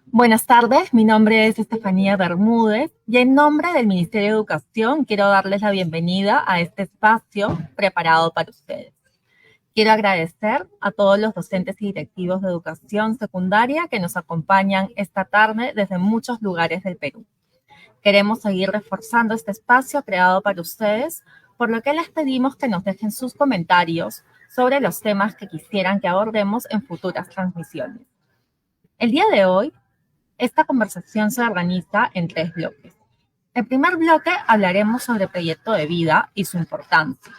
Buenas tardes, mi nombre es Estefanía Bermúdez y en nombre del Ministerio de Educación quiero darles la bienvenida a este espacio preparado para ustedes. Quiero agradecer a todos los docentes y directivos de educación secundaria que nos acompañan esta tarde desde muchos lugares del Perú. Queremos seguir reforzando este espacio creado para ustedes, por lo que les pedimos que nos dejen sus comentarios sobre los temas que quisieran que abordemos en futuras transmisiones. El día de hoy, esta conversación se organiza en 3 bloques. El primer bloque hablaremos sobre el proyecto de vida y su importancia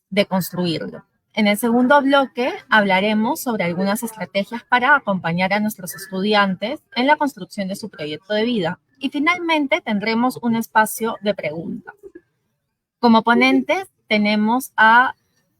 de construirlo. En el segundo bloque hablaremos sobre algunas estrategias para acompañar a nuestros estudiantes en la construcción de su proyecto de vida. Y finalmente tendremos un espacio de preguntas. Como ponentes tenemos a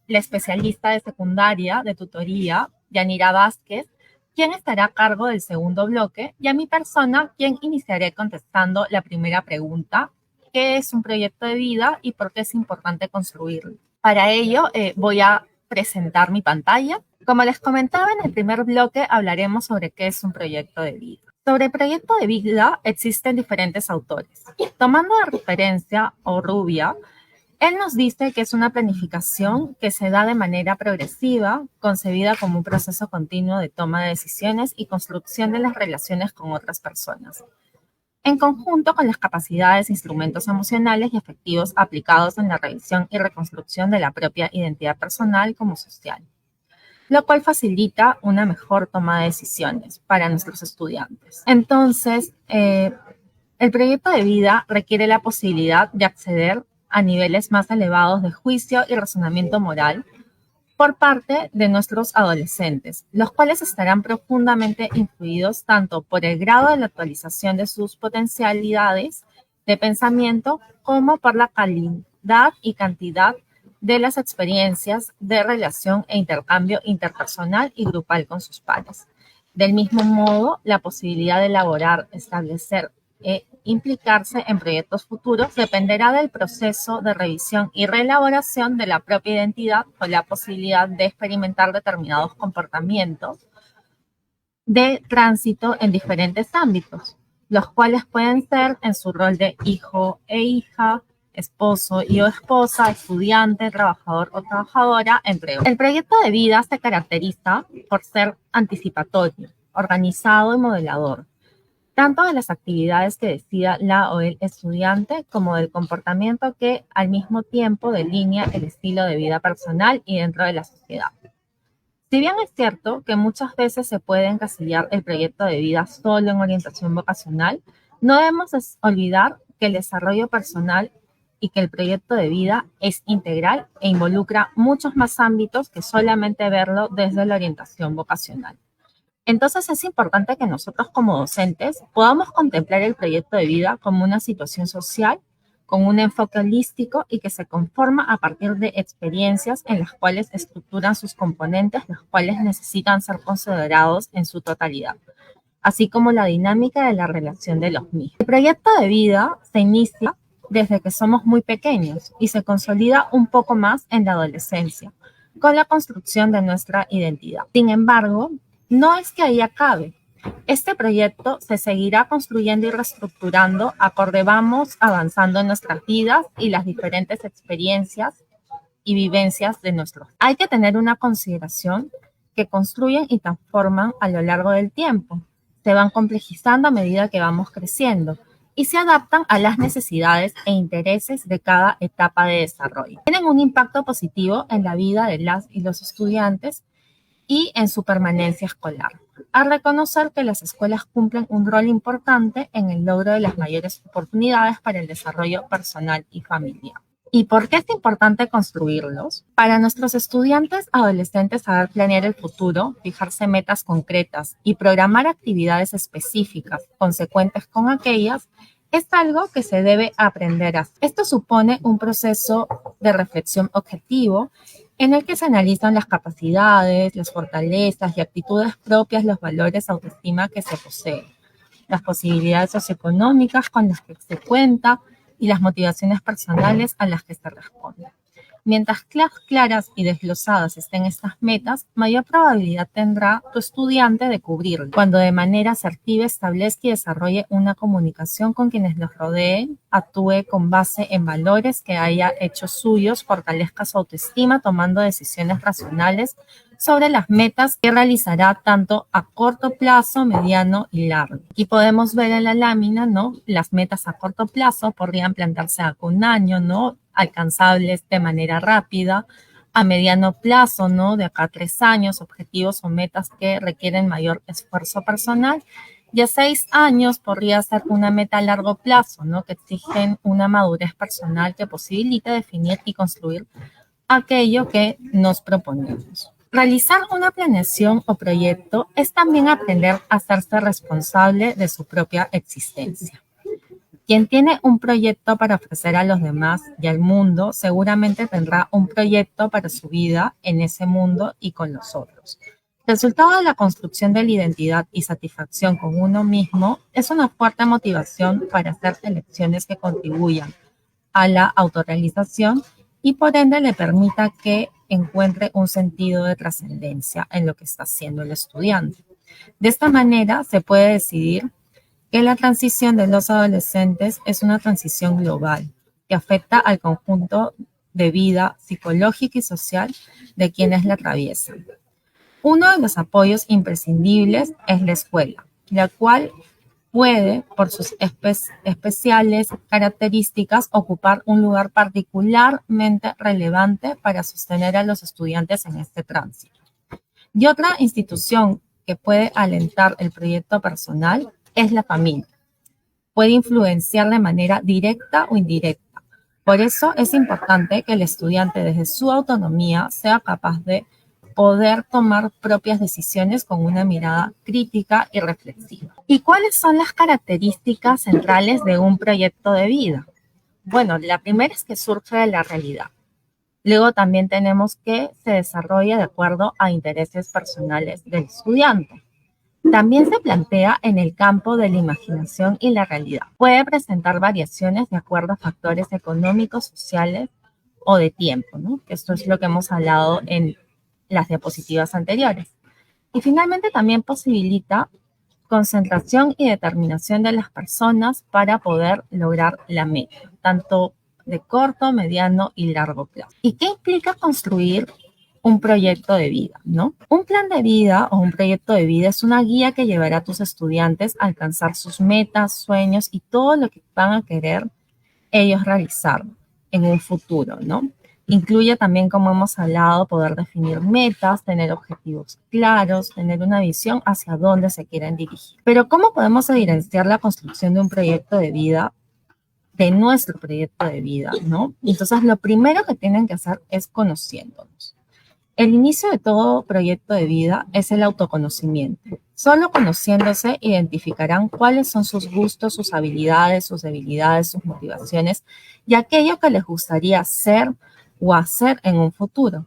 la especialista de secundaria de tutoría, Yanira Vázquez, quien estará a cargo del segundo bloque, y a mi persona, quien iniciaré contestando la primera pregunta: ¿qué es un proyecto de vida y por qué es importante construirlo? Para ello, voy a presentar mi pantalla. Como les comentaba, en el primer bloque hablaremos sobre qué es un proyecto de vida. Sobre el proyecto de vida existen diferentes autores. Tomando de referencia Orrubia, él nos dice que es una planificación que se da de manera progresiva, concebida como un proceso continuo de toma de decisiones y construcción de las relaciones con otras personas, en conjunto con las capacidades e instrumentos emocionales y afectivos aplicados en la revisión y reconstrucción de la propia identidad personal como social, lo cual facilita una mejor toma de decisiones para nuestros estudiantes. Entonces, el proyecto de vida requiere la posibilidad de acceder a niveles más elevados de juicio y razonamiento moral por parte de nuestros adolescentes, los cuales estarán profundamente influidos tanto por el grado de la actualización de sus potencialidades de pensamiento como por la calidad y cantidad de las experiencias de relación e intercambio interpersonal y grupal con sus pares. Del mismo modo, la posibilidad de elaborar, establecer e implicarse en proyectos futuros dependerá del proceso de revisión y reelaboración de la propia identidad o la posibilidad de experimentar determinados comportamientos de tránsito en diferentes ámbitos, los cuales pueden ser en su rol de hijo e hija, esposo y o esposa, estudiante, trabajador o trabajadora, entre otros. El proyecto de vida se caracteriza por ser anticipatorio, organizado y modelador, tanto de las actividades que decida la o el estudiante como del comportamiento que al mismo tiempo delinea el estilo de vida personal y dentro de la sociedad. Si bien es cierto que muchas veces se puede encasillar el proyecto de vida solo en orientación vocacional, no debemos olvidar que el desarrollo personal y que el proyecto de vida es integral e involucra muchos más ámbitos que solamente verlo desde la orientación vocacional. Entonces es importante que nosotros como docentes podamos contemplar el proyecto de vida como una situación social con un enfoque holístico y que se conforma a partir de experiencias en las cuales estructuran sus componentes, los cuales necesitan ser considerados en su totalidad, así como la dinámica de la relación de los mismos. El proyecto de vida se inicia desde que somos muy pequeños y se consolida un poco más en la adolescencia, con la construcción de nuestra identidad. Sin embargo, no es que ahí acabe. Este proyecto se seguirá construyendo y reestructurando acorde vamos avanzando en nuestras vidas y las diferentes experiencias y vivencias de nuestros. Hay que tener una consideración que construyen y transforman a lo largo del tiempo. Se van complejizando a medida que vamos creciendo y se adaptan a las necesidades e intereses de cada etapa de desarrollo. Tienen un impacto positivo en la vida de las y los estudiantes y en su permanencia escolar, a reconocer que las escuelas cumplen un rol importante en el logro de las mayores oportunidades para el desarrollo personal y familiar. ¿Y por qué es importante construirlos? Para nuestros estudiantes adolescentes, saber planear el futuro, fijarse metas concretas y programar actividades específicas consecuentes con aquellas es algo que se debe aprender a hacer. Esto supone un proceso de reflexión objetivo en el que se analizan las capacidades, las fortalezas y actitudes propias, los valores, autoestima que se poseen, las posibilidades socioeconómicas con las que se cuenta y las motivaciones personales a las que se responde. Mientras claras y desglosadas estén estas metas, mayor probabilidad tendrá tu estudiante de cubrirlo. Cuando de manera asertiva establezca y desarrolle una comunicación con quienes los rodeen, actúe con base en valores que haya hecho suyos, fortalezca su autoestima tomando decisiones racionales sobre las metas que realizará tanto a corto plazo, mediano y largo. Aquí podemos ver en la lámina, ¿no? Las metas a corto plazo podrían plantearse a un año, ¿no? Alcanzables de manera rápida, a mediano plazo, ¿no? De acá a 3 años, objetivos o metas que requieren mayor esfuerzo personal. Y a 6 años podría ser una meta a largo plazo, ¿no? Que exigen una madurez personal que posibilite definir y construir aquello que nos proponemos. Realizar una planeación o proyecto es también aprender a hacerse responsable de su propia existencia. Quien tiene un proyecto para ofrecer a los demás y al mundo, seguramente tendrá un proyecto para su vida en ese mundo y con los otros. El resultado de la construcción de la identidad y satisfacción con uno mismo es una fuerte motivación para hacer elecciones que contribuyan a la autorrealización y por ende le permita que encuentre un sentido de trascendencia en lo que está haciendo el estudiante. De esta manera se puede decidir que la transición de los adolescentes es una transición global que afecta al conjunto de vida psicológica y social de quienes la atraviesan. Uno de los apoyos imprescindibles es la escuela, la cual puede, por sus especiales características, ocupar un lugar particularmente relevante para sostener a los estudiantes en este tránsito. Y otra institución que puede alentar el proyecto personal es la familia. Puede influenciar de manera directa o indirecta. Por eso es importante que el estudiante desde su autonomía sea capaz de poder tomar propias decisiones con una mirada crítica y reflexiva. ¿Y cuáles son las características centrales de un proyecto de vida? Bueno, la primera es que surge de la realidad. Luego también tenemos que se desarrolla de acuerdo a intereses personales del estudiante. También se plantea en el campo de la imaginación y la realidad. Puede presentar variaciones de acuerdo a factores económicos, sociales o de tiempo, ¿no? Esto es lo que hemos hablado en las diapositivas anteriores. Y finalmente también posibilita concentración y determinación de las personas para poder lograr la meta, tanto de corto, mediano y largo plazo. ¿Y qué implica construir un proyecto de vida, ¿no? Un plan de vida o un proyecto de vida es una guía que llevará a tus estudiantes a alcanzar sus metas, sueños y todo lo que van a querer ellos realizar en un futuro, ¿no? Incluye también, como hemos hablado, poder definir metas, tener objetivos claros, tener una visión hacia dónde se quieren dirigir. Pero ¿cómo podemos evidenciar la construcción de un proyecto de vida, de nuestro proyecto de vida, ¿no? Entonces, lo primero que tienen que hacer es conociéndonos. El inicio de todo proyecto de vida es el autoconocimiento. Solo conociéndose identificarán cuáles son sus gustos, sus habilidades, sus debilidades, sus motivaciones y aquello que les gustaría ser o hacer en un futuro.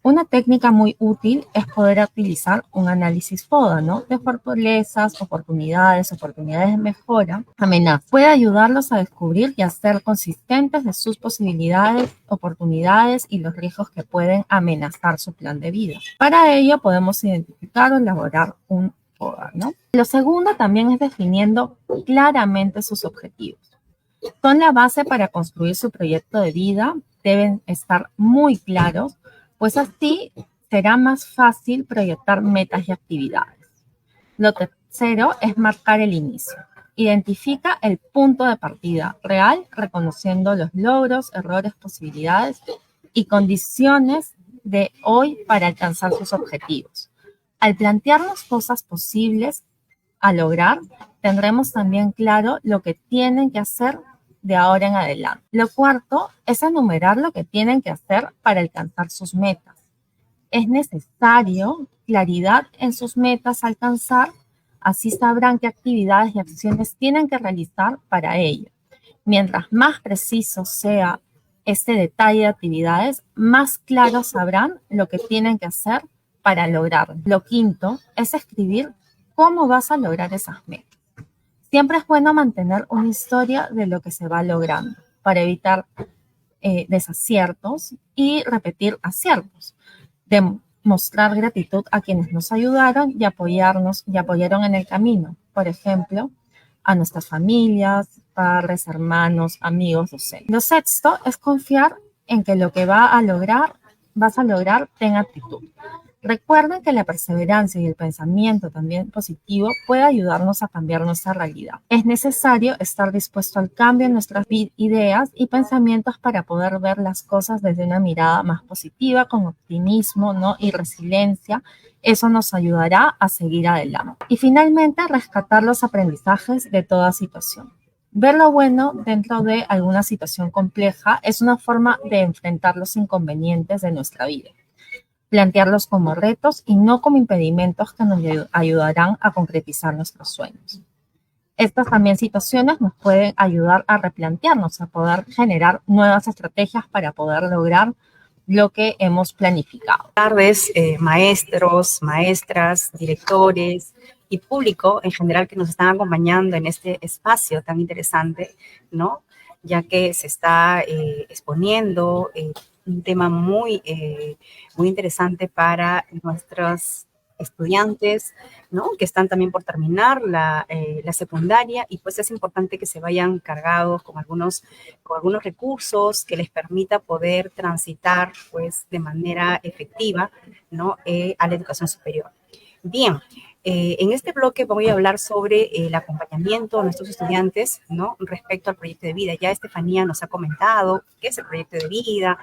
Una técnica muy útil es poder utilizar un análisis FODA, ¿no? De fortalezas, oportunidades de mejora, amenazas. Puede ayudarlos a descubrir y a ser consistentes de sus posibilidades, oportunidades y los riesgos que pueden amenazar su plan de vida. Para ello podemos identificar o elaborar un FODA, ¿no? Lo segundo también es definiendo claramente sus objetivos. Son la base para construir su proyecto de vida, deben estar muy claros, pues así será más fácil proyectar metas y actividades. Lo tercero es marcar el inicio. Identifica el punto de partida real, reconociendo los logros, errores, posibilidades y condiciones de hoy para alcanzar sus objetivos. Al plantearnos cosas posibles a lograr, tendremos también claro lo que tienen que hacer de ahora en adelante. Lo cuarto es enumerar lo que tienen que hacer para alcanzar sus metas. Es necesario claridad en sus metas a alcanzar, así sabrán qué actividades y acciones tienen que realizar para ello. Mientras más preciso sea este detalle de actividades, más claro sabrán lo que tienen que hacer para lograrlo. Lo quinto es escribir cómo vas a lograr esas metas. Siempre es bueno mantener una historia de lo que se va logrando para evitar desaciertos y repetir aciertos. Mostrar gratitud a quienes nos ayudaron y apoyaron en el camino. Por ejemplo, a nuestras familias, padres, hermanos, amigos, docentes. Lo sexto es confiar en que lo que vas a lograr, ten actitud. Recuerden que la perseverancia y el pensamiento también positivo puede ayudarnos a cambiar nuestra realidad. Es necesario estar dispuesto al cambio en nuestras ideas y pensamientos para poder ver las cosas desde una mirada más positiva, con optimismo, ¿no? Y resiliencia. Eso nos ayudará a seguir adelante. Y finalmente, rescatar los aprendizajes de toda situación. Ver lo bueno dentro de alguna situación compleja es una forma de enfrentar los inconvenientes de nuestra vida. Plantearlos como retos y no como impedimentos que nos ayudarán a concretizar nuestros sueños. Estas también situaciones nos pueden ayudar a replantearnos, a poder generar nuevas estrategias para poder lograr lo que hemos planificado. Buenas tardes, maestros, maestras, directores y público en general que nos están acompañando en este espacio tan interesante, ¿no? Ya que se está exponiendo un tema muy interesante para nuestros estudiantes, ¿no? Que están también por terminar la secundaria, y pues es importante que se vayan cargados con algunos recursos que les permita poder transitar pues de manera efectiva, ¿no? A la educación superior. Bien, en este bloque voy a hablar sobre el acompañamiento a nuestros estudiantes, ¿no? Respecto al proyecto de vida. Ya Estefanía nos ha comentado qué es el proyecto de vida,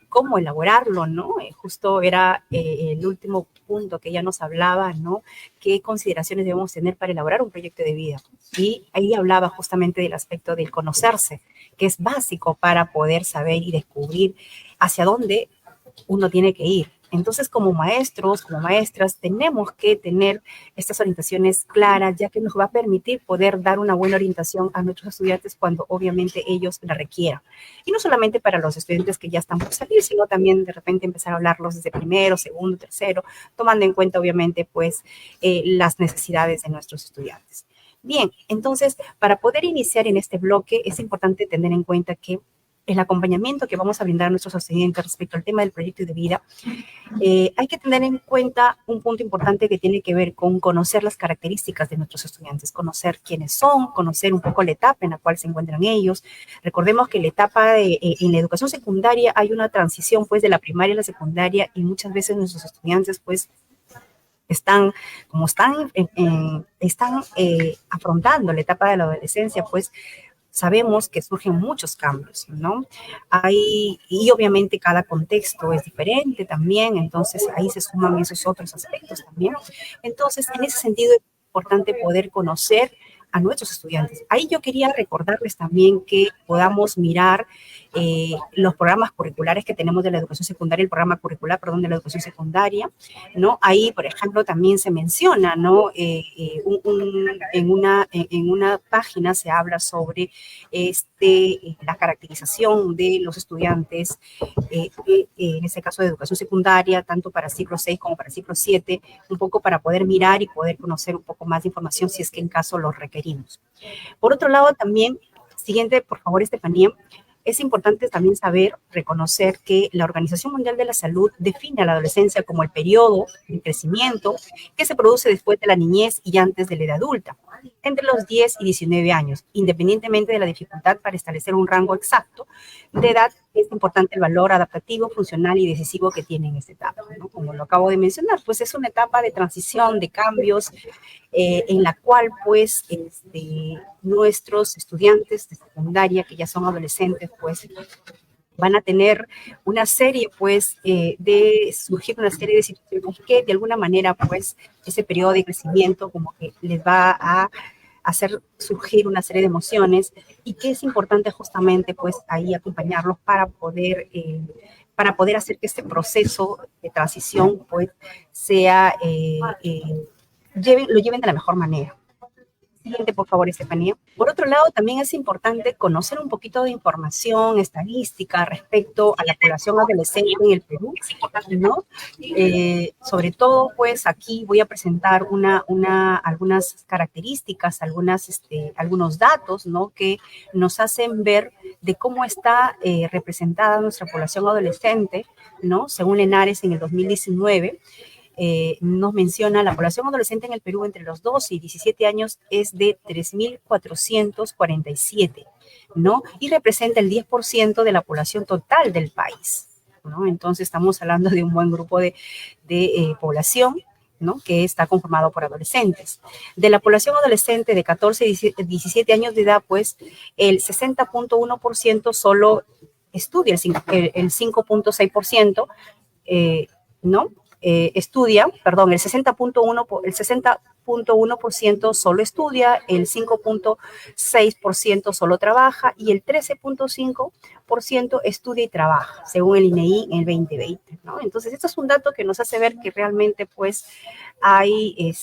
cómo elaborarlo, ¿no? Justo era el último punto que ella nos hablaba, ¿no? ¿Qué consideraciones debemos tener para elaborar un proyecto de vida? Y ahí hablaba justamente del aspecto del conocerse, que es básico para poder saber y descubrir hacia dónde uno tiene que ir. Entonces, como maestros, como maestras, tenemos que tener estas orientaciones claras, ya que nos va a permitir poder dar una buena orientación a nuestros estudiantes cuando obviamente ellos la requieran. Y no solamente para los estudiantes que ya están por salir, sino también de repente empezar a hablarlos desde primero, segundo, tercero, tomando en cuenta obviamente pues las necesidades de nuestros estudiantes. Bien, entonces, para poder iniciar en este bloque es importante tener en cuenta que el acompañamiento que vamos a brindar a nuestros estudiantes respecto al tema del proyecto de vida, hay que tener en cuenta un punto importante que tiene que ver con conocer las características de nuestros estudiantes, conocer quiénes son, conocer un poco la etapa en la cual se encuentran ellos. Recordemos que la etapa en la educación secundaria hay una transición pues de la primaria a la secundaria, y muchas veces nuestros estudiantes pues están afrontando la etapa de la adolescencia, pues sabemos que surgen muchos cambios, ¿no? Y obviamente cada contexto es diferente también, entonces ahí se suman esos otros aspectos también. Entonces, en ese sentido es importante poder conocer a nuestros estudiantes. Ahí yo quería recordarles también que podamos mirar los programas curriculares que tenemos de la educación secundaria, el programa curricular, perdón, de la educación secundaria, ¿no? Ahí, por ejemplo, también se menciona, ¿no? En una página se habla sobre la caracterización de los estudiantes, en este caso de educación secundaria, tanto para ciclo 6 como para ciclo 7, un poco para poder mirar y poder conocer un poco más de información si es que en caso lo requerimos. Por otro lado, también, siguiente, por favor, Estefanía, es importante también saber, reconocer que la Organización Mundial de la Salud define a la adolescencia como el periodo de crecimiento que se produce después de la niñez y antes de la edad adulta, entre los 10 y 19 años, independientemente de la dificultad para establecer un rango exacto de edad. Es importante el valor adaptativo, funcional y decisivo que tiene en esta etapa, ¿no? Como lo acabo de mencionar, pues es una etapa de transición, de cambios, en la cual pues nuestros estudiantes de secundaria que ya son adolescentes pues van a tener una serie pues de surgir una serie de situaciones que de alguna manera pues ese periodo de crecimiento como que les va a hacer surgir una serie de emociones, y que es importante justamente pues ahí acompañarlos para poder hacer que este proceso de transición pues sea lo lleven de la mejor manera. Siguiente, por favor, Estefanía. Por otro lado, también es importante conocer un poquito de información estadística respecto a la población adolescente en el Perú, ¿no? Sobre todo, pues aquí voy a presentar algunas características, algunos datos, ¿no? Que nos hacen ver de cómo está representada nuestra población adolescente, ¿no? Según Lenares en el 2019. Nos menciona la población adolescente en el Perú entre los 12 y 17 años es de 3.447, ¿no? Y representa el 10% de la población total del país, ¿no? Entonces estamos hablando de un buen grupo de población, ¿no? Que está conformado por adolescentes. De la población adolescente de 14 y 17 años de edad, pues el 60.1% solo estudia, el 5.6%, ¿no? Estudia, perdón, el 60.1% solo estudia, el 5.6% solo trabaja y el 13.5% estudia y trabaja, según el INEI en el 2020, ¿no? Entonces, esto es un dato que nos hace ver que realmente, pues, hay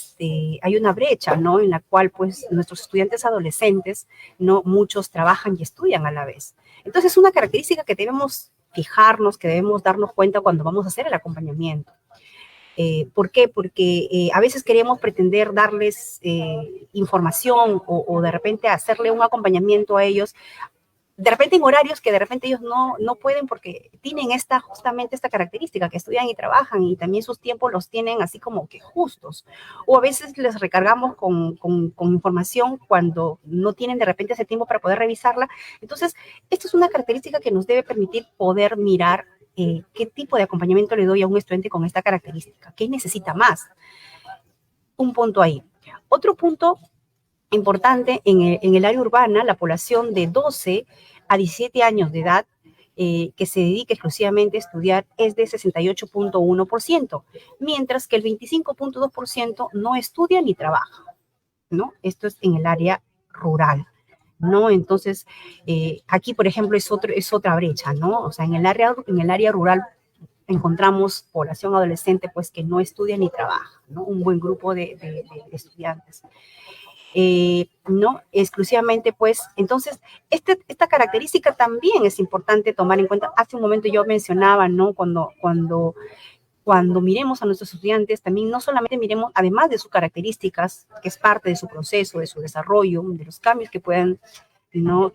una brecha, ¿no? En la cual, pues, nuestros estudiantes adolescentes, ¿no? Muchos trabajan y estudian a la vez. Entonces, es una característica que debemos fijarnos, que debemos darnos cuenta cuando vamos a hacer el acompañamiento. ¿Por qué? Porque a veces queremos pretender darles información o de repente hacerle un acompañamiento a ellos, de repente en horarios que de repente ellos no pueden porque tienen justamente esta característica, que estudian y trabajan y también sus tiempos los tienen así como que justos. O a veces les recargamos con información cuando no tienen de repente ese tiempo para poder revisarla. Entonces, esto es una característica que nos debe permitir poder mirar qué tipo de acompañamiento le doy a un estudiante con esta característica, qué necesita más. Un punto ahí. Otro punto importante, en el área urbana, la población de 12 a 17 años de edad que se dedica exclusivamente a estudiar es de 68.1%, mientras que el 25.2% no estudia ni trabaja, ¿no? Esto es en el área rural, ¿no? Entonces, aquí, por ejemplo, es otra brecha, ¿no? O sea, en el área rural encontramos población adolescente, pues, que no estudia ni trabaja, ¿no? Un buen grupo de estudiantes. No exclusivamente, pues, entonces, esta característica también es importante tomar en cuenta. Hace un momento yo mencionaba, ¿no? Cuando miremos a nuestros estudiantes, también no solamente miremos, además de sus características, que es parte de su proceso, de su desarrollo, de los cambios que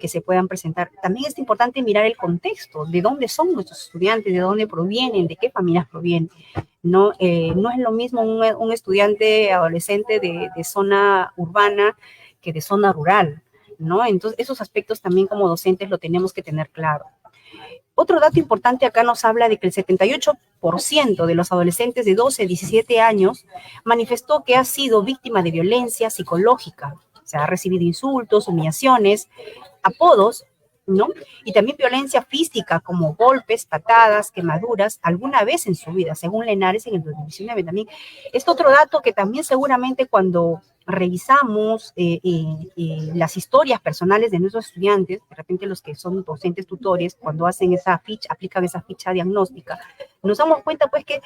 se puedan presentar, también es importante mirar el contexto, de dónde son nuestros estudiantes, de dónde provienen, de qué familias provienen. No es lo mismo un estudiante adolescente de zona urbana que de zona rural, ¿no? Entonces, esos aspectos también como docentes lo tenemos que tener claro. Otro dato importante acá nos habla de que el 78% de los adolescentes de 12 a 17 años manifestó que ha sido víctima de violencia psicológica. O sea, ha recibido insultos, humillaciones, apodos, ¿no? Y también violencia física como golpes, patadas, quemaduras, alguna vez en su vida, según Lenares en el 2019 también. Este otro dato que también seguramente cuando revisamos las historias personales de nuestros estudiantes, de repente los que son docentes tutores, cuando hacen aplican esa ficha diagnóstica, nos damos cuenta pues que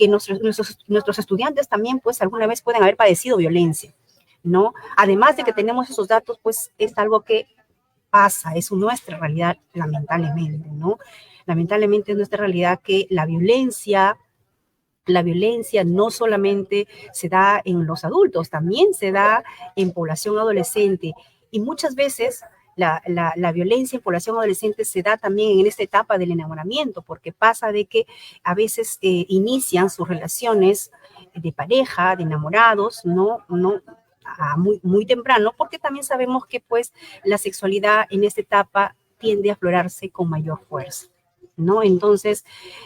nuestros estudiantes también pues alguna vez pueden haber padecido violencia, ¿no? Además de que tenemos esos datos, pues es algo que pasa, es nuestra realidad, lamentablemente, ¿no? Lamentablemente es nuestra realidad que la violencia no solamente se da en los adultos, también se da en población adolescente. Y muchas veces la violencia en población adolescente se da también en esta etapa del enamoramiento, porque pasa de que a veces inician sus relaciones de pareja, de enamorados, no muy, muy temprano, porque también sabemos que pues la sexualidad en esta etapa tiende a aflorarse con mayor fuerza, ¿no? Entonces,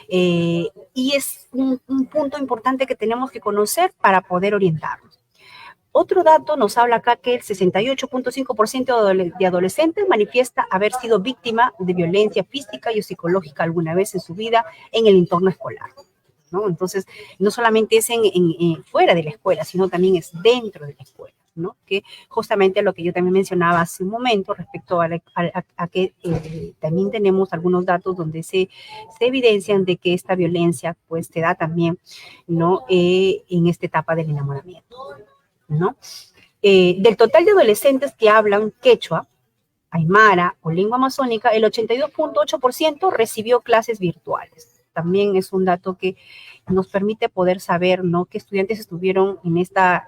y es un punto importante que tenemos que conocer para poder orientarnos. Otro dato nos habla acá que el 68.5% de adolescentes manifiesta haber sido víctima de violencia física y psicológica alguna vez en su vida en el entorno escolar, ¿no? Entonces, no solamente es fuera de la escuela, sino también es dentro de la escuela, ¿no? Que justamente lo que yo también mencionaba hace un momento respecto a que también tenemos algunos datos donde se evidencian de que esta violencia pues se da también, ¿no? En esta etapa del enamoramiento, ¿no? Del total de adolescentes que hablan quechua, aymara o lengua amazónica, el 82.8% recibió clases virtuales. También es un dato que nos permite poder saber, ¿no?, qué estudiantes estuvieron en esta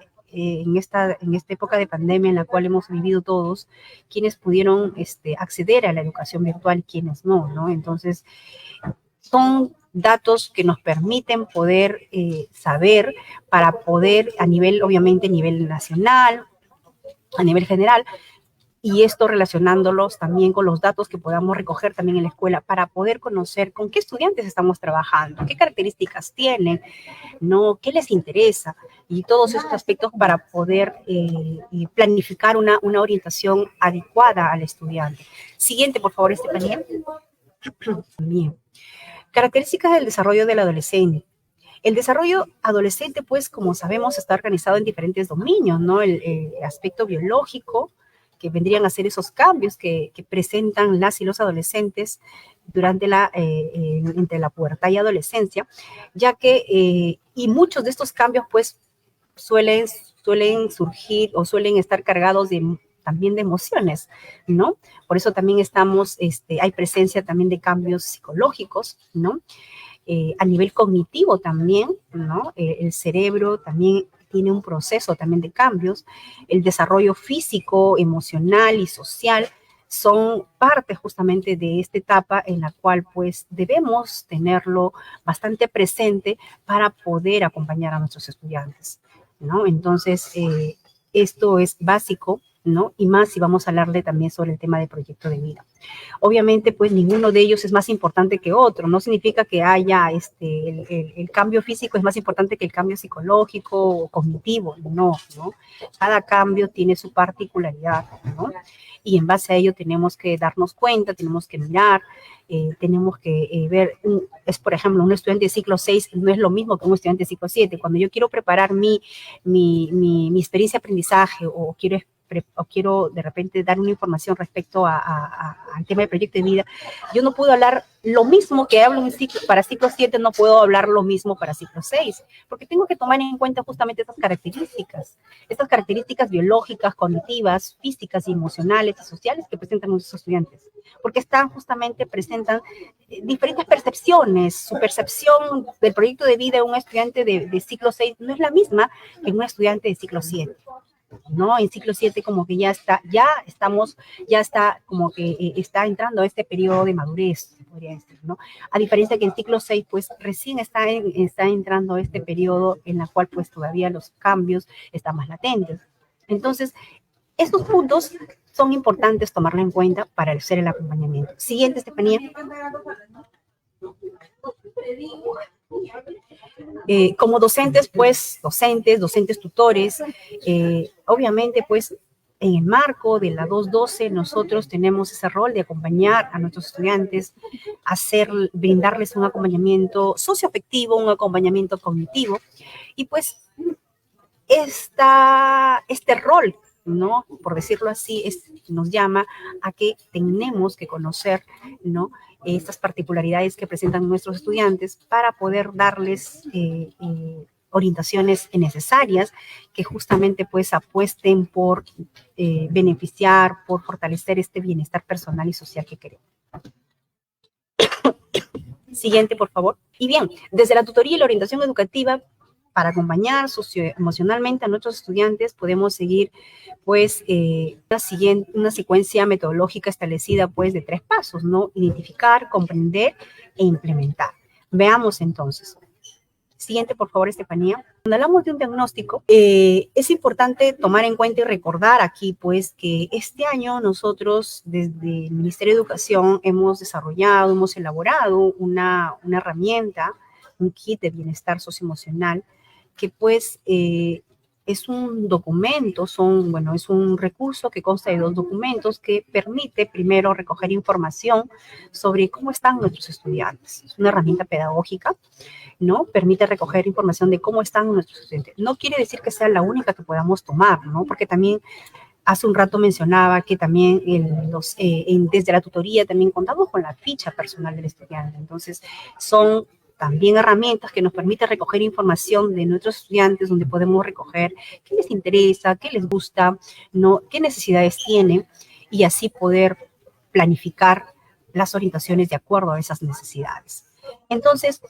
época de pandemia en la cual hemos vivido todos, quienes pudieron acceder a la educación virtual y quienes no, ¿no? Entonces, son datos que nos permiten poder saber para poder a nivel, obviamente, a nivel nacional, a nivel general, y esto relacionándolos también con los datos que podamos recoger también en la escuela para poder conocer con qué estudiantes estamos trabajando, qué características tienen, ¿no?, qué les interesa, y todos estos aspectos para poder planificar una orientación adecuada al estudiante. Siguiente, por favor, Estefanía. Bien. Características del desarrollo del adolescente. El desarrollo adolescente, pues, como sabemos, está organizado en diferentes dominios, ¿no? El aspecto biológico, que vendrían a ser esos cambios que presentan las y los adolescentes durante entre la pubertad y adolescencia, ya que, y muchos de estos cambios, pues, suelen surgir o suelen estar cargados también de emociones, ¿no? Por eso también hay presencia también de cambios psicológicos, ¿no? A nivel cognitivo también, ¿no? El cerebro también tiene un proceso también de cambios. El desarrollo físico, emocional y social son parte justamente de esta etapa en la cual pues debemos tenerlo bastante presente para poder acompañar a nuestros estudiantes, ¿no? Entonces, esto es básico, ¿no? Y más si vamos a hablarle también sobre el tema de proyecto de vida. Obviamente, pues ninguno de ellos es más importante que otro. No significa que haya el cambio físico es más importante que el cambio psicológico o cognitivo. No, ¿no? Cada cambio tiene su particularidad, ¿no? Y en base a ello tenemos que darnos cuenta, tenemos que mirar, tenemos que ver, por ejemplo, un estudiante de ciclo 6 no es lo mismo que un estudiante de ciclo 7. Cuando yo quiero preparar mi experiencia de aprendizaje o quiero de repente dar una información respecto al tema del proyecto de vida, yo no puedo hablar lo mismo que hablo para ciclo 7, no puedo hablar lo mismo para ciclo 6, porque tengo que tomar en cuenta justamente estas características biológicas, cognitivas, físicas y emocionales y sociales que presentan nuestros estudiantes, porque presentan diferentes percepciones. Su percepción del proyecto de vida de un estudiante de ciclo 6 no es la misma que un estudiante de ciclo 7. ¿No? En ciclo 7 como que ya está como que está entrando a este periodo de madurez, podría decir, ¿no? A diferencia que en ciclo 6, pues recién está entrando a este periodo en la cual pues todavía los cambios están más latentes. Entonces, estos puntos son importantes tomarlo en cuenta para hacer el acompañamiento. Siguiente, Estefanía. Como docentes, pues, docentes tutores, obviamente, pues, en el marco de la 212, nosotros tenemos ese rol de acompañar a nuestros estudiantes, brindarles un acompañamiento socioafectivo, un acompañamiento cognitivo, y pues, este rol, ¿no?, por decirlo así, nos llama a que tenemos que conocer, ¿no?, estas particularidades que presentan nuestros estudiantes para poder darles orientaciones necesarias que justamente pues apuesten por beneficiar, por fortalecer este bienestar personal y social que queremos. Siguiente, por favor. Y bien, desde la tutoría y la orientación educativa, para acompañar socioemocionalmente a nuestros estudiantes, podemos seguir, pues, una secuencia metodológica establecida, pues, de 3 pasos, ¿no? Identificar, comprender e implementar. Veamos, entonces. Siguiente, por favor, Estefanía. Cuando hablamos de un diagnóstico, es importante tomar en cuenta y recordar aquí, pues, que este año nosotros, desde el Ministerio de Educación, hemos elaborado una herramienta, un kit de bienestar socioemocional, que pues es un documento, es un recurso que consta de 2 documentos que permite primero recoger información sobre cómo están nuestros estudiantes. Es una herramienta pedagógica, ¿no? Permite recoger información de cómo están nuestros estudiantes. No quiere decir que sea la única que podamos tomar, ¿no? Porque también hace un rato mencionaba que también desde la tutoría también contamos con la ficha personal del estudiante. Entonces, son también herramientas que nos permiten recoger información de nuestros estudiantes, donde podemos recoger qué les interesa, qué les gusta, ¿no? Qué necesidades tienen, y así poder planificar las orientaciones de acuerdo a esas necesidades. Entonces,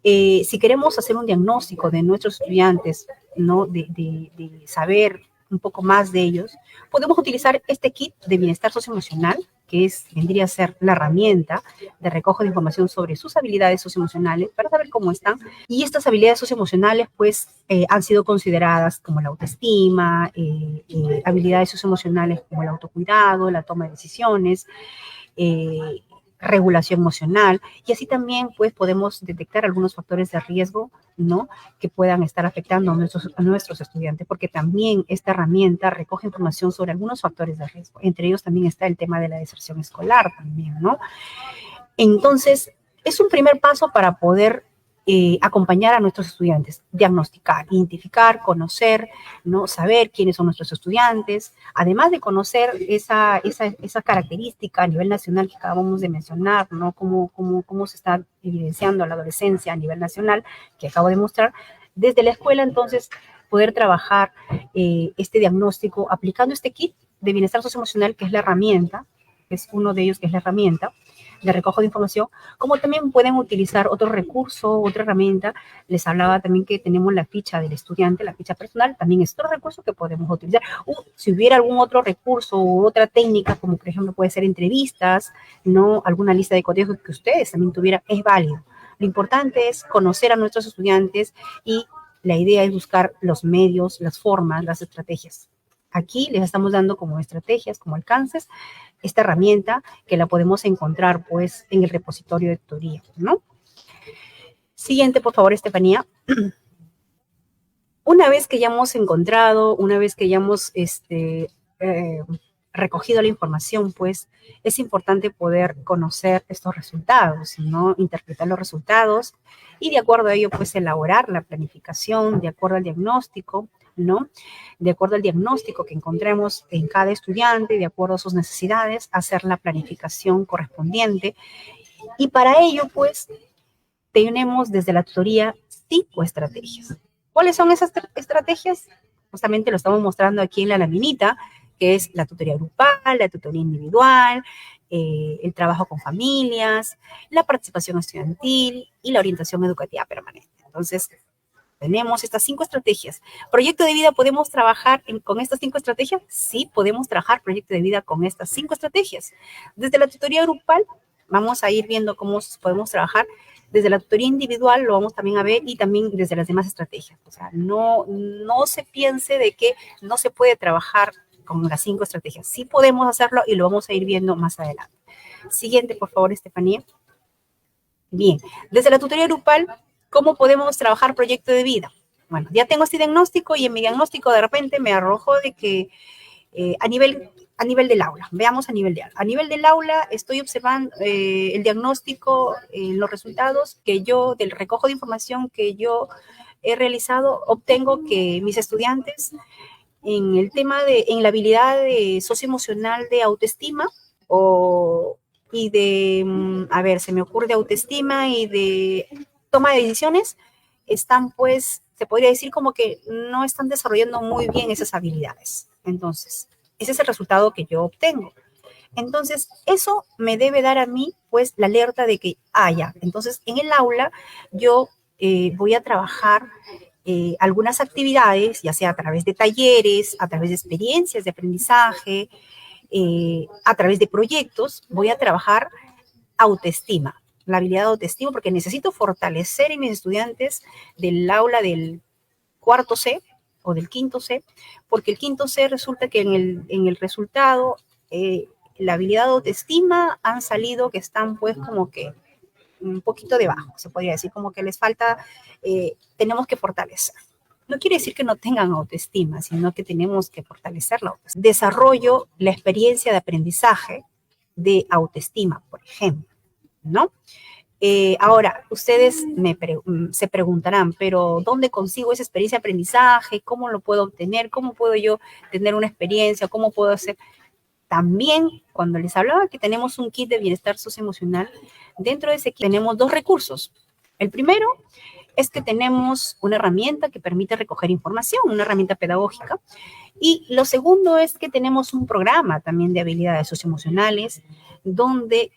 si queremos hacer un diagnóstico de nuestros estudiantes, ¿no? De saber un poco más de ellos, podemos utilizar este kit de bienestar socioemocional, que vendría a ser la herramienta de recojo de información sobre sus habilidades socioemocionales para saber cómo están. Y estas habilidades socioemocionales, pues, han sido consideradas como la autoestima, habilidades socioemocionales como el autocuidado, la toma de decisiones, regulación emocional, y así también pues podemos detectar algunos factores de riesgo, ¿no? Que puedan estar afectando a nuestros estudiantes, porque también esta herramienta recoge información sobre algunos factores de riesgo. Entre ellos también está el tema de la deserción escolar también, ¿no? Entonces, es un primer paso para poder acompañar a nuestros estudiantes, diagnosticar, identificar, conocer, ¿no? Saber quiénes son nuestros estudiantes, además de conocer esa característica a nivel nacional que acabamos de mencionar, ¿no? Cómo se está evidenciando la adolescencia a nivel nacional, que acabo de mostrar, desde la escuela. Entonces, poder trabajar este diagnóstico aplicando este kit de bienestar socioemocional, que es la herramienta, es uno de ellos, que es la herramienta de recojo de información, como también pueden utilizar otro recurso, otra herramienta. Les hablaba también que tenemos la ficha del estudiante, la ficha personal, también es otro recurso que podemos utilizar. Si hubiera algún otro recurso u otra técnica, como por ejemplo puede ser entrevistas, ¿no? Alguna lista de cotejo que ustedes también tuvieran, es válido. Lo importante es conocer a nuestros estudiantes, y la idea es buscar los medios, las formas, las estrategias. Aquí les estamos dando como estrategias, como alcances, esta herramienta que la podemos encontrar pues en el repositorio de tutoría, ¿no? Siguiente, por favor, Estefanía. Una vez que ya hemos encontrado, una vez que ya hemos recogido la información, pues es importante poder conocer estos resultados, ¿no? Interpretar los resultados y de acuerdo a ello, pues elaborar la planificación de acuerdo al diagnóstico, ¿no? De acuerdo al diagnóstico que encontremos en cada estudiante, de acuerdo a sus necesidades, hacer la planificación correspondiente. Y para ello, pues, tenemos desde la tutoría 5 estrategias. ¿Cuáles son esas estrategias? Justamente lo estamos mostrando aquí en la laminita, que es la tutoría grupal, la tutoría individual, el trabajo con familias, la participación estudiantil y la orientación educativa permanente. Entonces, tenemos estas 5 estrategias. ¿Proyecto de vida podemos trabajar con estas 5 estrategias? Sí, podemos trabajar proyecto de vida con estas 5 estrategias. Desde la tutoría grupal, vamos a ir viendo cómo podemos trabajar. Desde la tutoría individual lo vamos también a ver, y también desde las demás estrategias. O sea, no se piense de que no se puede trabajar con las 5 estrategias. Sí podemos hacerlo y lo vamos a ir viendo más adelante. Siguiente, por favor, Estefanía. Bien, desde la tutoría grupal, ¿cómo podemos trabajar proyecto de vida? Bueno, ya tengo este diagnóstico y en mi diagnóstico de repente me arrojó de que a nivel del aula, veamos a nivel de aula. A nivel del aula estoy observando el diagnóstico, los resultados que yo, del recojo de información que yo he realizado, obtengo que mis estudiantes en el tema en la habilidad socioemocional de autoestima y de, a ver, se me ocurre de autoestima y de toma de decisiones, están pues, se podría decir como que no están desarrollando muy bien esas habilidades. Entonces, ese es el resultado que yo obtengo. Entonces, eso me debe dar a mí, pues, la alerta de que, ya, entonces, en el aula yo voy a trabajar algunas actividades, ya sea a través de talleres, a través de experiencias de aprendizaje, a través de proyectos, voy a trabajar autoestima, la habilidad de autoestima, porque necesito fortalecer en mis estudiantes del aula del cuarto C o del quinto C, porque el quinto C resulta que en el resultado, la habilidad de autoestima han salido que están pues como que un poquito debajo, se podría decir, como que les falta, tenemos que fortalecer. No quiere decir que no tengan autoestima, sino que tenemos que fortalecer la autoestima. Desarrollo la experiencia de aprendizaje de autoestima, por ejemplo, ¿no? Ahora, ustedes se preguntarán, pero ¿dónde consigo esa experiencia de aprendizaje? ¿Cómo lo puedo obtener? ¿Cómo puedo yo tener una experiencia? ¿Cómo puedo hacer? También, cuando les hablaba que tenemos un kit de bienestar socioemocional, dentro de ese kit tenemos 2 recursos. El primero es que tenemos una herramienta que permite recoger información, una herramienta pedagógica. Y lo segundo es que tenemos un programa también de habilidades socioemocionales, donde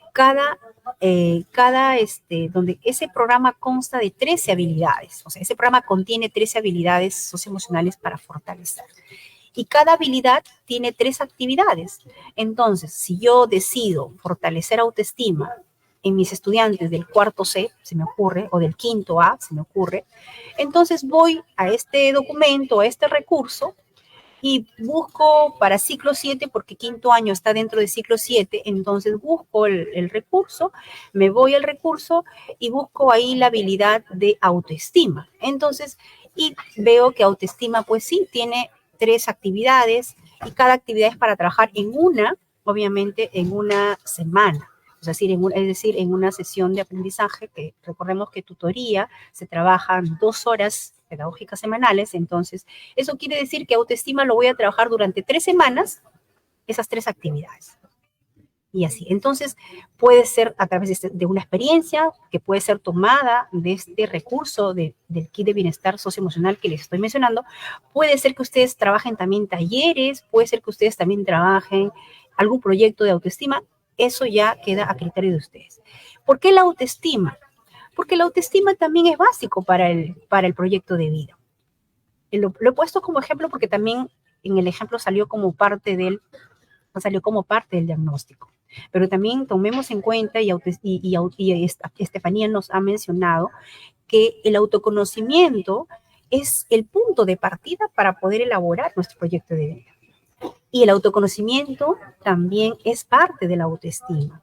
donde ese programa consta de 13 habilidades. O sea, ese programa contiene 13 habilidades socioemocionales para fortalecer. Y cada habilidad tiene 3 actividades. Entonces, si yo decido fortalecer autoestima en mis estudiantes del cuarto C, se me ocurre, o del quinto A, se me ocurre, entonces voy a este documento, a este recurso, y busco para ciclo 7, porque quinto año está dentro de ciclo 7, entonces busco el recurso, me voy al recurso y busco ahí la habilidad de autoestima. Entonces, y veo que autoestima, pues sí, tiene 3 actividades y cada actividad es para trabajar en una, obviamente, en una semana. Es decir, en una sesión de aprendizaje, que recordemos que tutoría se trabajan 2 horas pedagógicas semanales, entonces eso quiere decir que autoestima lo voy a trabajar durante 3 semanas, esas 3 actividades. Y así, entonces puede ser a través de una experiencia que puede ser tomada de este recurso del kit de bienestar socioemocional que les estoy mencionando. Puede ser que ustedes trabajen también talleres, puede ser que ustedes también trabajen algún proyecto de autoestima. Eso ya queda a criterio de ustedes. ¿Por qué la autoestima? Porque la autoestima también es básico para el proyecto de vida. Lo he puesto como ejemplo porque también en el ejemplo salió como parte del diagnóstico. Pero también tomemos en cuenta, y Estefanía nos ha mencionado, que el autoconocimiento es el punto de partida para poder elaborar nuestro proyecto de vida. Y el autoconocimiento también es parte de la autoestima.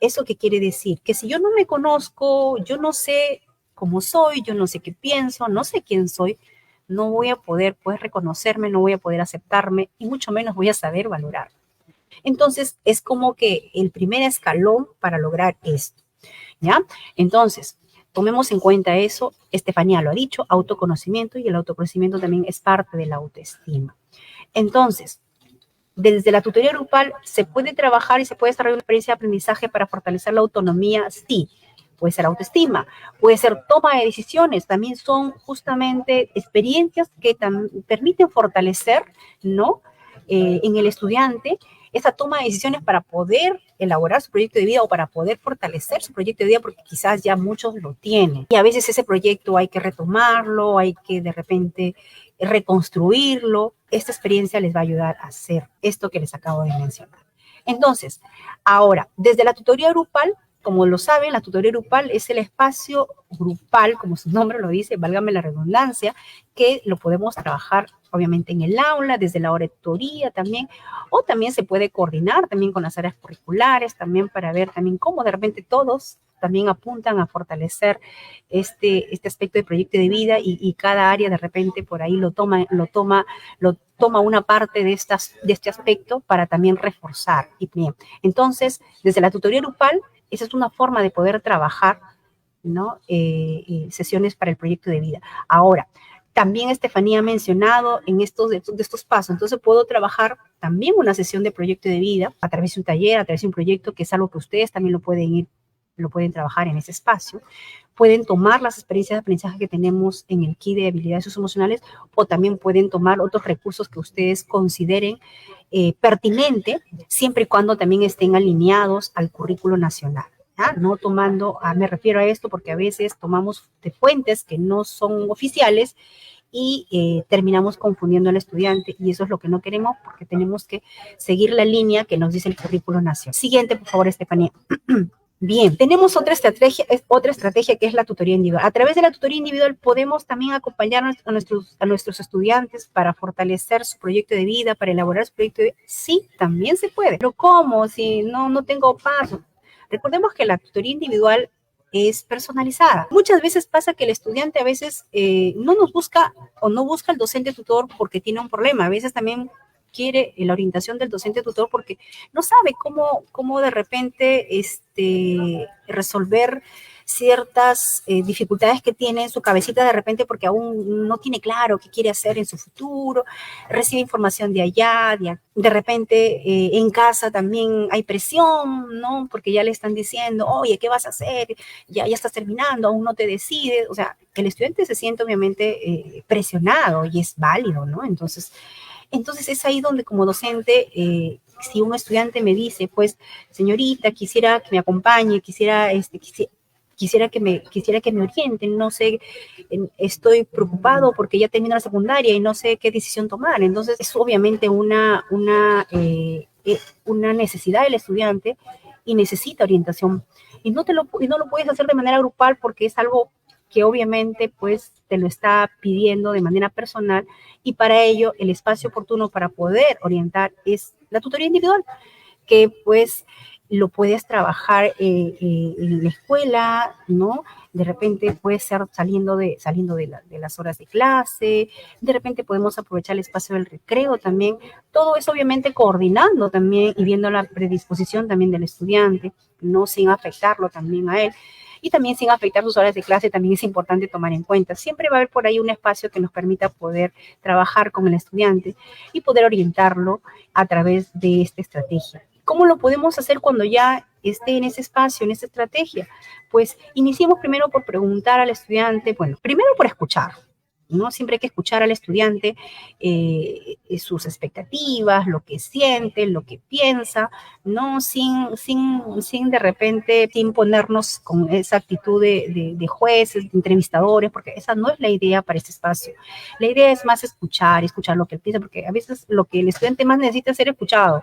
¿Eso qué quiere decir? Que si yo no me conozco, yo no sé cómo soy, yo no sé qué pienso, no sé quién soy, no voy a poder reconocerme, no voy a poder aceptarme y mucho menos voy a saber valorar. Entonces, es como que el primer escalón para lograr esto, ¿ya? Entonces, tomemos en cuenta eso. Estefanía lo ha dicho, autoconocimiento, y el autoconocimiento también es parte de la autoestima. Entonces, desde la tutoría grupal, ¿se puede trabajar y se puede desarrollar una experiencia de aprendizaje para fortalecer la autonomía? Sí. Puede ser autoestima, puede ser toma de decisiones, también son justamente experiencias que permiten fortalecer, ¿no? En el estudiante esa toma de decisiones para poder elaborar su proyecto de vida o para poder fortalecer su proyecto de vida, porque quizás ya muchos lo tienen. Y a veces ese proyecto hay que retomarlo, hay que de repente reconstruirlo. Esta experiencia les va a ayudar a hacer esto que les acabo de mencionar. Entonces, ahora, desde la tutoría grupal, como lo saben, la tutoría grupal es el espacio grupal, como su nombre lo dice, válgame la redundancia, que lo podemos trabajar obviamente en el aula, desde la hora de tutoría también, o también se puede coordinar también con las áreas curriculares, también para ver también cómo de repente todos también apuntan a fortalecer este aspecto de proyecto de vida y cada área de repente por ahí lo toma una parte de este aspecto para también reforzar. Y bien, entonces, desde la tutoría grupal, esa es una forma de poder trabajar, ¿no? Sesiones para el proyecto de vida. Ahora, también Estefanía ha mencionado de estos pasos, entonces puedo trabajar también una sesión de proyecto de vida a través de un taller, a través de un proyecto, que es algo que ustedes también lo pueden trabajar en ese espacio. Pueden tomar las experiencias de aprendizaje que tenemos en el kit de habilidades socioemocionales, o también pueden tomar otros recursos que ustedes consideren pertinente, siempre y cuando también estén alineados al currículo nacional. No tomando, me refiero a esto porque a veces tomamos de fuentes que no son oficiales y terminamos confundiendo al estudiante, y eso es lo que no queremos, porque tenemos que seguir la línea que nos dice el currículo nacional. Siguiente, por favor, Estefanía. Bien, tenemos otra estrategia que es la tutoría individual. A través de la tutoría individual podemos también acompañar a nuestros estudiantes para fortalecer su proyecto de vida, para elaborar su proyecto de vida. Sí, también se puede. Pero ¿cómo? Si no tengo paso. Recordemos que la tutoría individual es personalizada. Muchas veces pasa que el estudiante a veces no nos busca o no busca al docente tutor porque tiene un problema. A veces también quiere la orientación del docente tutor porque no sabe cómo de repente resolver ciertas dificultades que tiene en su cabecita de repente porque aún no tiene claro qué quiere hacer en su futuro, recibe información de allá, de repente en casa también hay presión, ¿no? Porque ya le están diciendo, oye, ¿qué vas a hacer? Ya estás terminando, aún no te decides, o sea, el estudiante se siente obviamente presionado y es válido, ¿no? Entonces es ahí donde como docente, si un estudiante me dice, pues, señorita, quisiera que me acompañe, quisiera que me orienten, no sé, estoy preocupado porque ya termino la secundaria y no sé qué decisión tomar. Entonces, es obviamente una necesidad del estudiante y necesita orientación. Y no lo puedes hacer de manera grupal porque es algo que obviamente pues te lo está pidiendo de manera personal y para ello el espacio oportuno para poder orientar es la tutoría individual, que pues lo puedes trabajar en la escuela, ¿no? De repente puede ser saliendo de las horas de clase, de repente podemos aprovechar el espacio del recreo también, todo eso obviamente coordinando también y viendo la predisposición también del estudiante, no sin afectarlo también a él. Y también sin afectar sus horas de clase, también es importante tomar en cuenta. Siempre va a haber por ahí un espacio que nos permita poder trabajar con el estudiante y poder orientarlo a través de esta estrategia. ¿Cómo lo podemos hacer cuando ya esté en ese espacio, en esa estrategia? Pues iniciemos primero por preguntar al estudiante, bueno, primero por escuchar, ¿no? Siempre hay que escuchar al estudiante, sus expectativas, lo que siente, lo que piensa, ¿no? Sin de repente, sin ponernos con esa actitud de jueces, de entrevistadores, porque esa no es la idea para este espacio. La idea es más escuchar lo que él piensa, porque a veces lo que el estudiante más necesita es ser escuchado.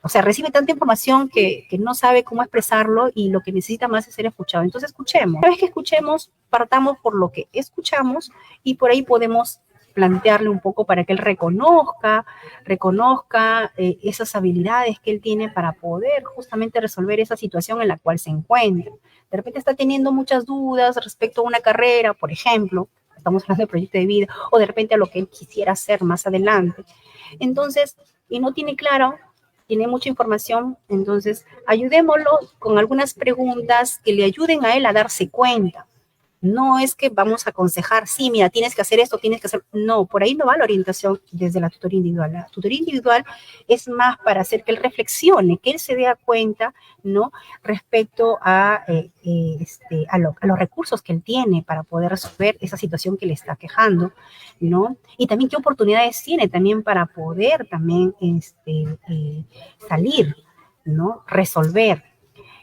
O sea, recibe tanta información que no sabe cómo expresarlo y lo que necesita más es ser escuchado. Entonces, escuchemos. Una vez que escuchemos, partamos por lo que escuchamos y por ahí podemos plantearle un poco para que él reconozca esas habilidades que él tiene para poder justamente resolver esa situación en la cual se encuentra. De repente está teniendo muchas dudas respecto a una carrera, por ejemplo, estamos hablando de proyecto de vida, o de repente a lo que él quisiera hacer más adelante. Entonces, y no tiene claro, tiene mucha información, entonces ayudémoslo con algunas preguntas que le ayuden a él a darse cuenta. No es que vamos a aconsejar, sí, mira, tienes que hacer esto, tienes que hacer... No, por ahí no va la orientación desde la tutoría individual. La tutoría individual es más para hacer que él reflexione, que él se dé cuenta, ¿no? Respecto a los recursos que él tiene para poder resolver esa situación que le está quejando, ¿no? Y también qué oportunidades tiene también para poder también salir, ¿no? Resolver.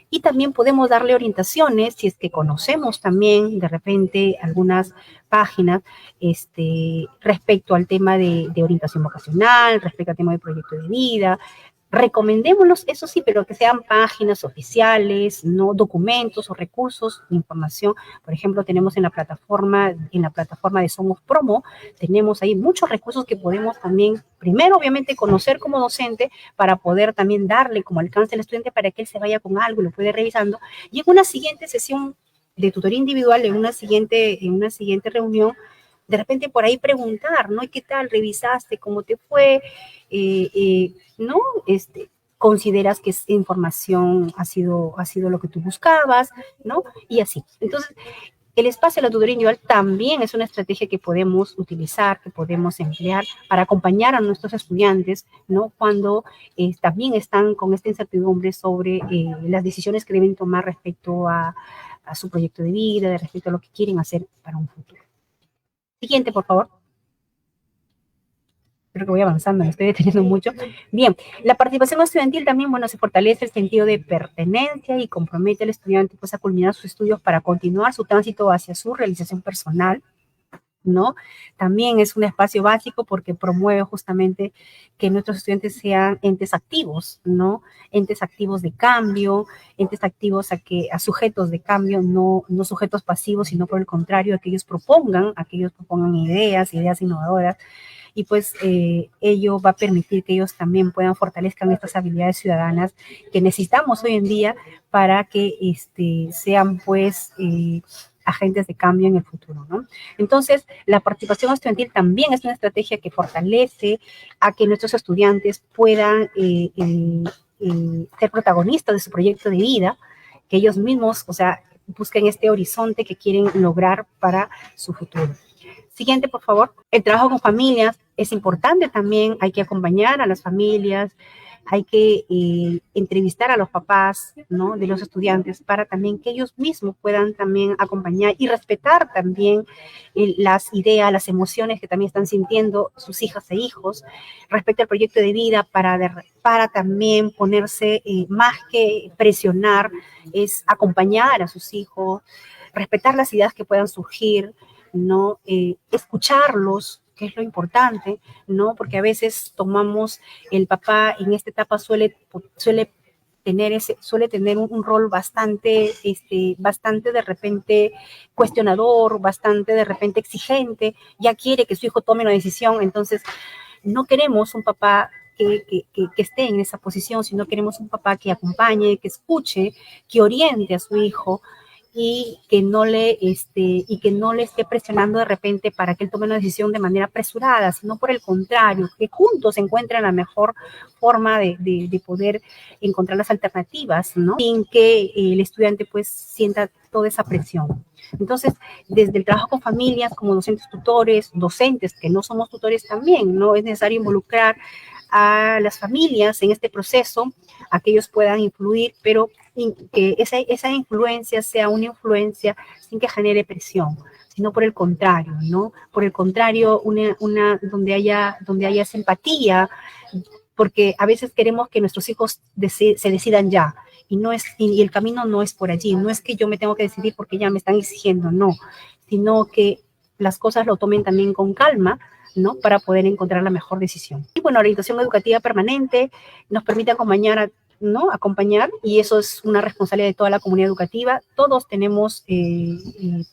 Y también podemos darle orientaciones si es que conocemos también de repente algunas páginas respecto al tema de orientación vocacional, respecto al tema de proyecto de vida. Recomendémoslos, eso sí, pero que sean páginas oficiales, no documentos o recursos de información. Por ejemplo, tenemos en la plataforma de Somos Promo, tenemos ahí muchos recursos que podemos también, primero, obviamente, conocer como docente para poder también darle como alcance al estudiante para que él se vaya con algo y lo puede revisando. Y en una siguiente sesión de tutoría individual, en una siguiente reunión, de repente por ahí preguntar, ¿no? ¿Qué tal? ¿Revisaste? ¿Cómo te fue? ¿No? ¿Consideras que esa información ha sido lo que tú buscabas? ¿No? Y así. Entonces, el espacio de la tutoría individual también es una estrategia que podemos utilizar, que podemos emplear para acompañar a nuestros estudiantes, ¿no? Cuando también están con esta incertidumbre sobre las decisiones que deben tomar respecto a su proyecto de vida, respecto a lo que quieren hacer para un futuro. Siguiente, por favor. Creo que voy avanzando, me estoy deteniendo mucho. Bien, la participación estudiantil también, bueno, se fortalece el sentido de pertenencia y compromete al estudiante pues a culminar sus estudios para continuar su tránsito hacia su realización personal, ¿no? También es un espacio básico porque promueve justamente que nuestros estudiantes sean entes activos, ¿no? Entes activos de cambio, entes activos a sujetos de cambio, no sujetos pasivos, sino por el contrario, que ellos propongan ideas innovadoras, y pues ello va a permitir que ellos también fortalezcan estas habilidades ciudadanas que necesitamos hoy en día para que sean pues agentes de cambio en el futuro, ¿no? Entonces, la participación estudiantil también es una estrategia que fortalece a que nuestros estudiantes puedan ser protagonistas de su proyecto de vida, que ellos mismos, o sea, busquen este horizonte que quieren lograr para su futuro. Siguiente, por favor. El trabajo con familias es importante también. Hay que acompañar a las familias, hay que entrevistar a los papás, ¿no?, de los estudiantes para también que ellos mismos puedan también acompañar y respetar también las ideas, las emociones que también están sintiendo sus hijas e hijos respecto al proyecto de vida para también ponerse, más que presionar, es acompañar a sus hijos, respetar las ideas que puedan surgir, ¿no? Escucharlos, que es lo importante, ¿no? Porque a veces tomamos, el papá en esta etapa suele tener un rol bastante, bastante de repente cuestionador, bastante de repente exigente, ya quiere que su hijo tome una decisión, entonces no queremos un papá que esté en esa posición, sino queremos un papá que acompañe, que escuche, que oriente a su hijo, y que no le esté presionando de repente para que él tome una decisión de manera apresurada, sino por el contrario, que juntos encuentren la mejor forma de poder encontrar las alternativas, ¿no? Sin que el estudiante pues sienta toda esa presión. Entonces, desde el trabajo con familias, como docentes tutores, docentes que no somos tutores también, ¿no? Es necesario involucrar a las familias en este proceso, a que ellos puedan influir, pero que esa influencia sea una influencia sin que genere presión, sino por el contrario, ¿no? Por el contrario, donde haya simpatía, porque a veces queremos que nuestros hijos se decidan ya, y el camino no es por allí, no es que yo me tengo que decidir porque ya me están exigiendo, no, sino que las cosas lo tomen también con calma, ¿no? Para poder encontrar la mejor decisión. Y bueno, la orientación educativa permanente nos permite acompañar, ¿no? Acompañar, y eso es una responsabilidad de toda la comunidad educativa. Todos tenemos,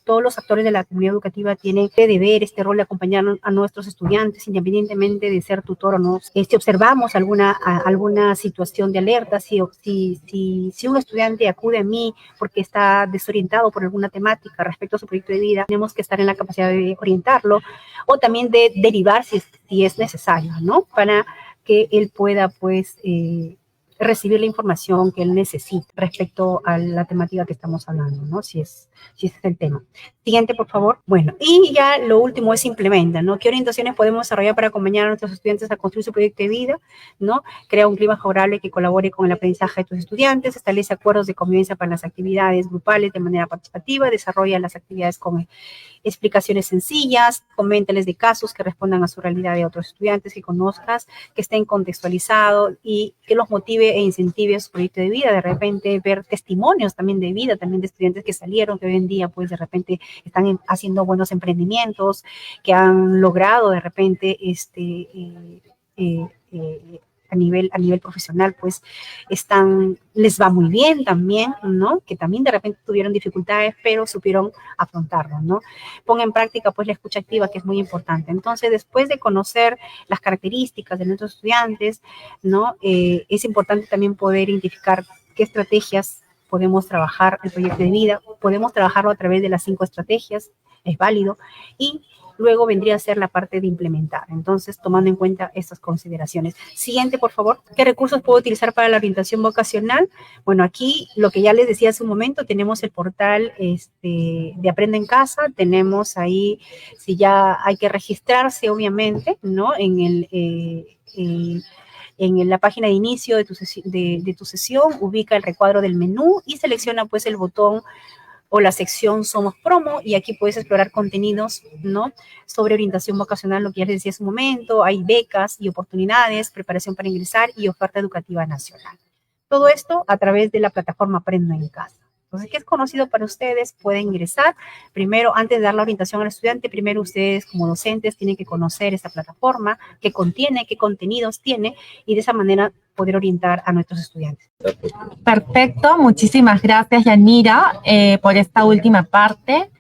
todos los actores de la comunidad educativa tienen que deber este rol de acompañar a nuestros estudiantes, independientemente de ser tutor o no. Si observamos alguna situación de alerta, si un estudiante acude a mí porque está desorientado por alguna temática respecto a su proyecto de vida, tenemos que estar en la capacidad de orientarlo, o también de derivar si es necesario, ¿no? Para que él pueda, pues, recibir la información que él necesita respecto a la temática que estamos hablando, ¿no? Si ese es el tema. Siguiente, por favor. Bueno, y ya lo último es implementa, ¿no? ¿Qué orientaciones podemos desarrollar para acompañar a nuestros estudiantes a construir su proyecto de vida, ¿no? Crea un clima favorable que colabore con el aprendizaje de tus estudiantes, establece acuerdos de convivencia para las actividades grupales de manera participativa, desarrolla las actividades con explicaciones sencillas, coméntales de casos que respondan a su realidad de otros estudiantes que conozcas, que estén contextualizados y que los motive e incentive su proyecto de vida. De repente ver testimonios también de vida, también de estudiantes que salieron, que hoy en día pues de repente están haciendo buenos emprendimientos, que han logrado de repente a nivel profesional, pues les va muy bien también, ¿no? Que también de repente tuvieron dificultades, pero supieron afrontarlo, ¿no? Ponga en práctica, pues, la escucha activa, que es muy importante. Entonces, después de conocer las características de nuestros estudiantes, ¿no? Es importante también poder identificar qué estrategias podemos trabajar el proyecto de vida. Podemos trabajarlo a través de las 5 estrategias, es válido, y luego vendría a ser la parte de implementar. Entonces, tomando en cuenta estas consideraciones. Siguiente, por favor. ¿Qué recursos puedo utilizar para la orientación vocacional? Bueno, aquí lo que ya les decía hace un momento, tenemos el portal de Aprende en Casa, tenemos ahí, si ya hay que registrarse, obviamente, ¿no? En la página de inicio de tu sesión, ubica el recuadro del menú y selecciona pues el botón o la sección Somos Promo, y aquí puedes explorar contenidos, ¿no? Sobre orientación vocacional, lo que ya les decía hace un momento, hay becas y oportunidades, preparación para ingresar y oferta educativa nacional. Todo esto a través de la plataforma Aprendo en Casa. Entonces, ¿qué es conocido para ustedes? Pueden ingresar. Primero, antes de dar la orientación al estudiante, primero ustedes como docentes tienen que conocer esta plataforma, qué contiene, qué contenidos tiene, y de esa manera poder orientar a nuestros estudiantes. Perfecto, muchísimas gracias, Yanira, por esta última parte.